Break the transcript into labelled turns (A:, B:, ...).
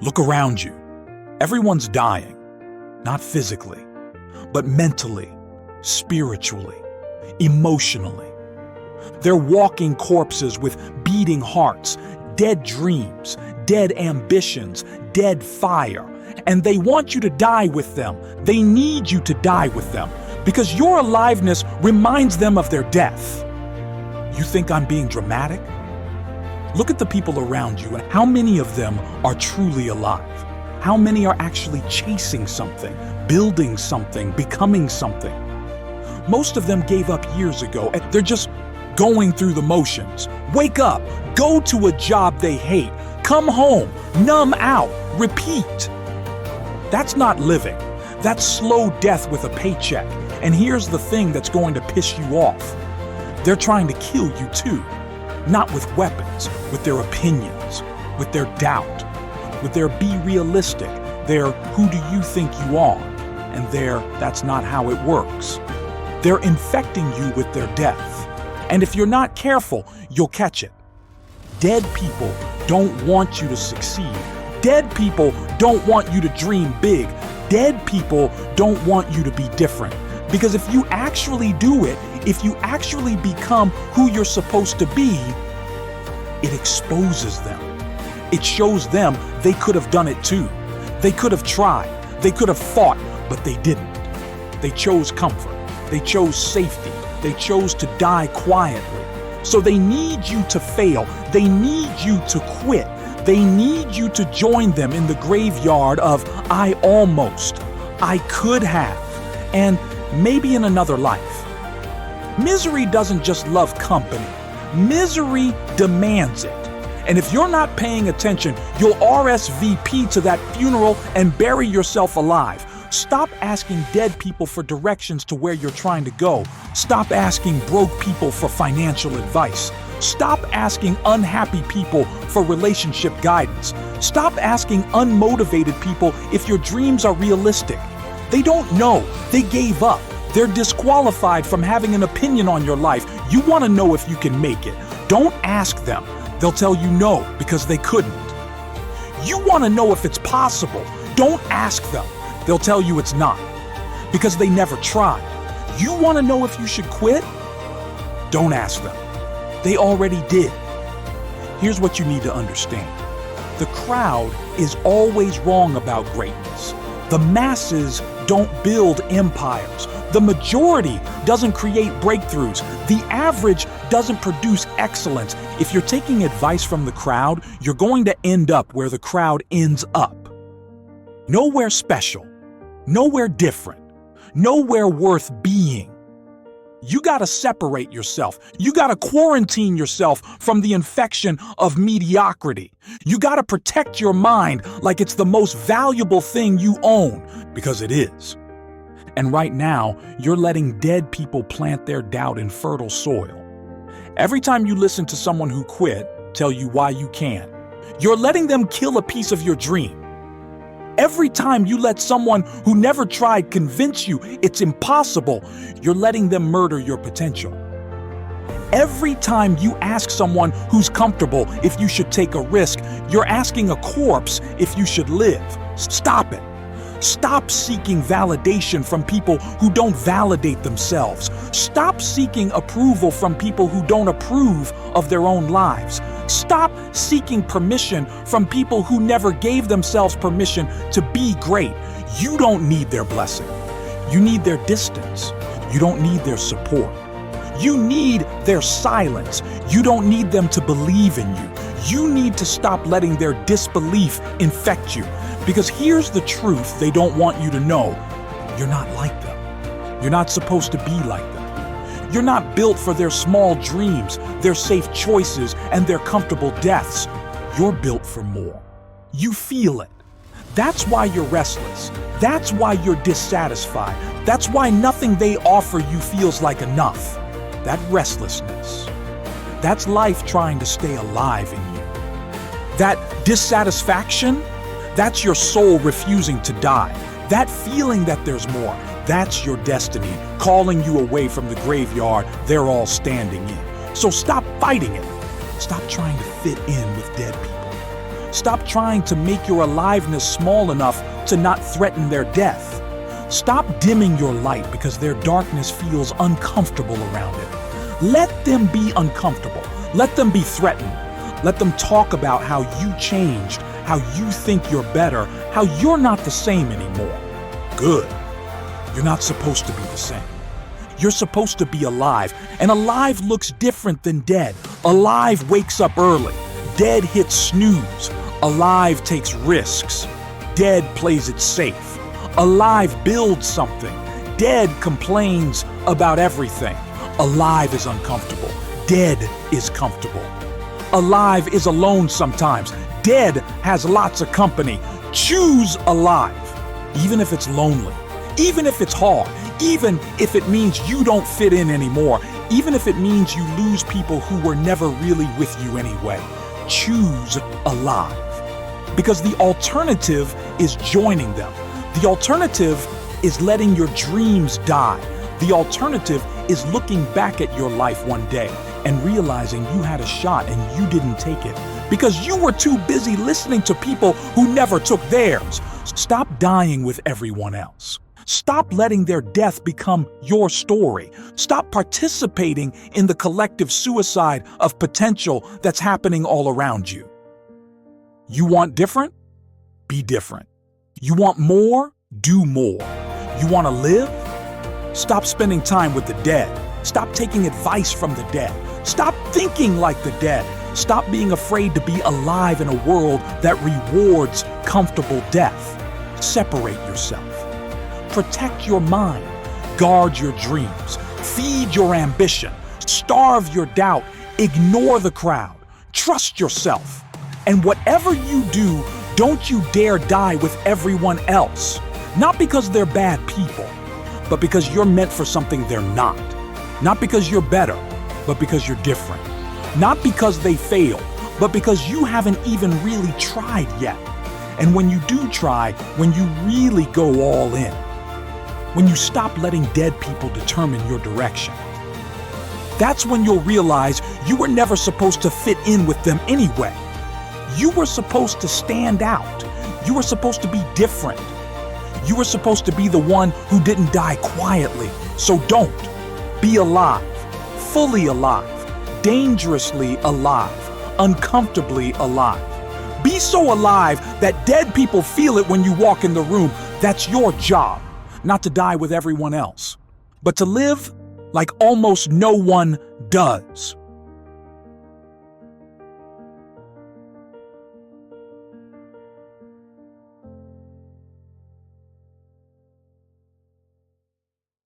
A: Look around you. Everyone's dying, not physically, but mentally, spiritually, emotionally. They're walking corpses with beating hearts, dead dreams, dead ambitions, dead fire. And they want you to die with them. They need you to die with them because your aliveness reminds them of their death. You think I'm being dramatic? Look at the people around you and how many of them are truly alive? How many are actually chasing something, building something, becoming something? Most of them gave up years ago and they're just going through the motions. Wake up, go to a job they hate, come home, numb out, repeat. That's not living. That's slow death with a paycheck. And here's the thing that's going to piss you off. They're trying to kill you too. Not with weapons, with their opinions, with their doubt, with their be realistic, their who do you think you are, and their that's not how it works. They're infecting you with their death. And if you're not careful, you'll catch it. Dead people don't want you to succeed. Dead people don't want you to dream big. Dead people don't want you to be different. Because if you actually do it, if you actually become who you're supposed to be, it exposes them. It shows them they could have done it too. They could have tried. They could have fought, but they didn't. They chose comfort. They chose safety. They chose to die quietly. So they need you to fail. They need you to quit. They need you to join them in the graveyard of I almost, I could have, and maybe in another life. Misery doesn't just love company. Misery demands it. And if you're not paying attention, you'll RSVP to that funeral and bury yourself alive. Stop asking dead people for directions to where you're trying to go. Stop asking broke people for financial advice. Stop asking unhappy people for relationship guidance. Stop asking unmotivated people if your dreams are realistic. They don't know. They gave up. They're disqualified from having an opinion on your life. You want to know if you can make it. Don't ask them. They'll tell you no because they couldn't. You want to know if it's possible. Don't ask them. They'll tell you it's not because they never tried. You want to know if you should quit? Don't ask them. They already did. Here's what you need to understand. The crowd is always wrong about greatness. The masses don't build empires. The majority doesn't create breakthroughs. The average doesn't produce excellence. If you're taking advice from the crowd, you're going to end up where the crowd ends up. Nowhere special, nowhere different, nowhere worth being. You gotta separate yourself. You gotta quarantine yourself from the infection of mediocrity. You gotta protect your mind like it's the most valuable thing you own, because it is. And right now, you're letting dead people plant their doubt in fertile soil. Every time you listen to someone who quit tell you why you can't, you're letting them kill a piece of your dream. Every time you let someone who never tried convince you it's impossible, you're letting them murder your potential. Every time you ask someone who's comfortable if you should take a risk, you're asking a corpse if you should live. Stop it. Stop seeking validation from people who don't validate themselves. Stop seeking approval from people who don't approve of their own lives. Stop seeking permission from people who never gave themselves permission to be great. You don't need their blessing. You need their distance. You don't need their support. You need their silence. You don't need them to believe in you. You need to stop letting their disbelief infect you. Because here's the truth they don't want you to know. You're not like them. You're not supposed to be like them. You're not built for their small dreams, their safe choices, and their comfortable deaths. You're built for more. You feel it. That's why you're restless. That's why you're dissatisfied. That's why nothing they offer you feels like enough. That restlessness. That's life trying to stay alive in you. That dissatisfaction, that's your soul refusing to die. That feeling that there's more, that's your destiny calling you away from the graveyard they're all standing in. So stop fighting it. Stop trying to fit in with dead people. Stop trying to make your aliveness small enough to not threaten their death. Stop dimming your light because their darkness feels uncomfortable around it. Let them be uncomfortable. Let them be threatened. Let them talk about how you changed, how you think you're better, how you're not the same anymore. Good. You're not supposed to be the same. You're supposed to be alive, and alive looks different than dead. Alive wakes up early. Dead hits snooze. Alive takes risks. Dead plays it safe. Alive builds something. Dead complains about everything. Alive is uncomfortable. Dead is comfortable. Alive is alone sometimes. Dead has lots of company. Choose alive. Even if it's lonely. Even if it's hard. Even if it means you don't fit in anymore. Even if it means you lose people who were never really with you anyway. Choose alive. Because the alternative is joining them. The alternative is letting your dreams die. The alternative is looking back at your life one day and realizing you had a shot and you didn't take it because you were too busy listening to people who never took theirs. Stop dying with everyone else. Stop letting their death become your story. Stop participating in the collective suicide of potential that's happening all around you. You want different? Be different. You want more? Do more. You want to live? Stop spending time with the dead. Stop taking advice from the dead. Stop thinking like the dead. Stop being afraid to be alive in a world that rewards comfortable death. Separate yourself. Protect your mind. Guard your dreams. Feed your ambition. Starve your doubt. Ignore the crowd. Trust yourself. And whatever you do, don't you dare die with everyone else. Not because they're bad people, but because you're meant for something they're not. Not because you're better, but because you're different. Not because they failed, but because you haven't even really tried yet. And when you do try, when you really go all in, when you stop letting dead people determine your direction, that's when you'll realize you were never supposed to fit in with them anyway. You were supposed to stand out. You were supposed to be different. You were supposed to be the one who didn't die quietly. So don't. Be alive. Fully alive. Dangerously alive. Uncomfortably alive. Be so alive that dead people feel it when you walk in the room. That's your job. Not to die with everyone else, but to live like almost no one does.